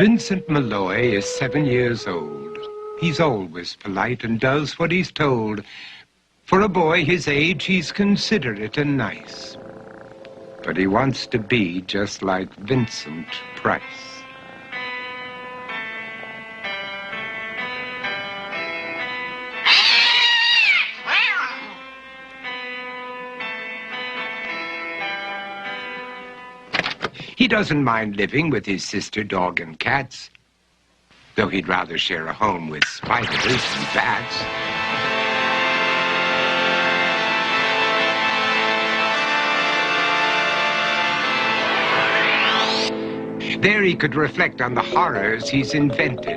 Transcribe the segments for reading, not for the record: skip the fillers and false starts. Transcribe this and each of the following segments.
Vincent Malloy is 7 years old. He's always polite and does what he's told. For a boy his age, he's considerate and nice. But he wants to be just like Vincent Price. He doesn't mind living with his sister, dog, and cats, though he'd rather share a home with spiders and bats. There he could reflect on the horrors he's invented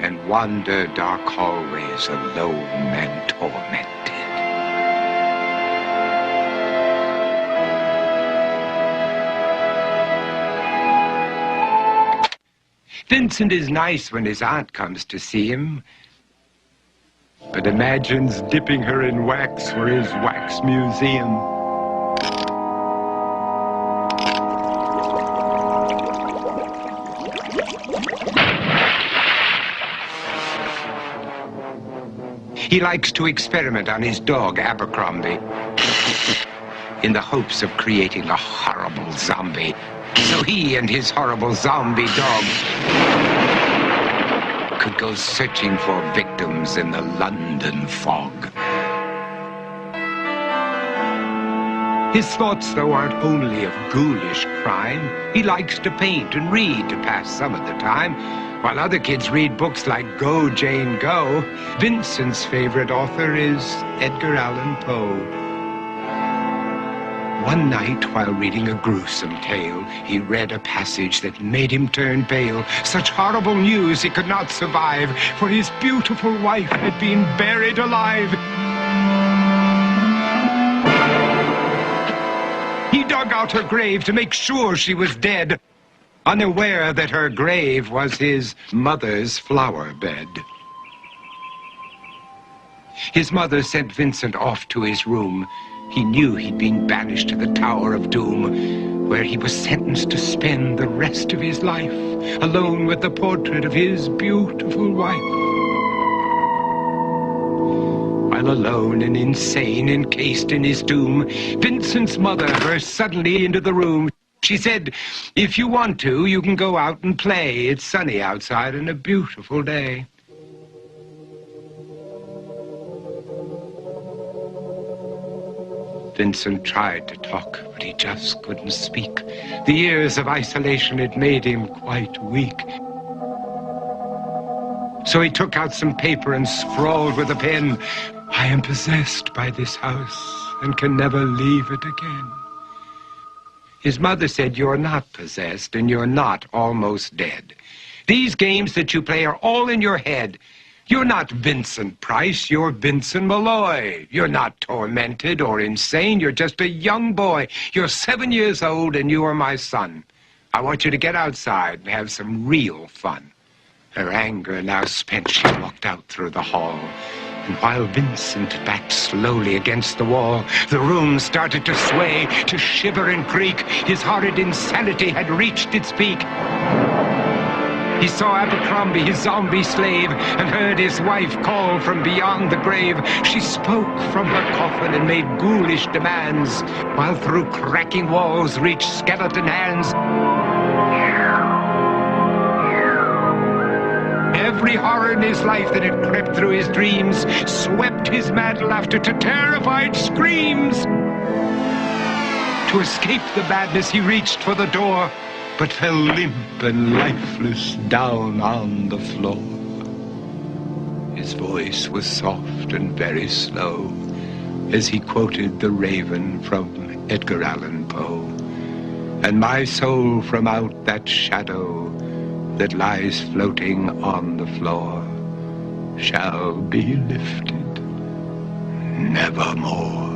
and wander dark hallways alone and tormented. Vincent is nice when his aunt comes to see him, but imagines dipping her in wax for his wax museum. He likes to experiment on his dog, Abercrombie, in the hopes of creating a horrible zombie. So he and his horrible zombie dog could go searching for victims in the London fog. His thoughts, though, aren't only of ghoulish crime. He likes to paint and read to pass some of the time. While other kids read books like Go, Jane, Go, Vincent's favorite author is Edgar Allan Poe. One night, while reading a gruesome tale, he read a passage that made him turn pale. Such horrible news he could not survive, for his beautiful wife had been buried alive. He dug out her grave to make sure she was dead, unaware that her grave was his mother's flower bed. His mother sent Vincent off to his room. He knew he'd been banished to the Tower of Doom, where he was sentenced to spend the rest of his life alone with the portrait of his beautiful wife. While alone and insane, encased in his tomb, Vincent's mother burst suddenly into the room. She said, "If you want to, you can go out and play. It's sunny outside and a beautiful day." Vincent tried to talk, but he just couldn't speak. The years of isolation had made him quite weak. So he took out some paper and scrawled with a pen, "I am possessed by this house and can never leave it again." His mother said, "You're not possessed and you're not almost dead. These games that you play are all in your head. You're not Vincent Price, you're Vincent Malloy. You're not tormented or insane, you're just a young boy. You're 7 years old and you are my son. I want you to get outside and have some real fun." Her anger now spent, she walked out through the hall. And while Vincent backed slowly against the wall, the room started to sway, to shiver and creak. His horrid insanity had reached its peak. He saw Abercrombie, his zombie slave, and heard his wife call from beyond the grave. She spoke from her coffin and made ghoulish demands, while through cracking walls reached skeleton hands. Every horror in his life that had crept through his dreams swept his mad laughter to terrified screams. To escape the madness, he reached for the door, but fell limp and lifeless down on the floor. His voice was soft and very slow as he quoted The Raven from Edgar Allan Poe. "And my soul from out that shadow that lies floating on the floor shall be lifted nevermore."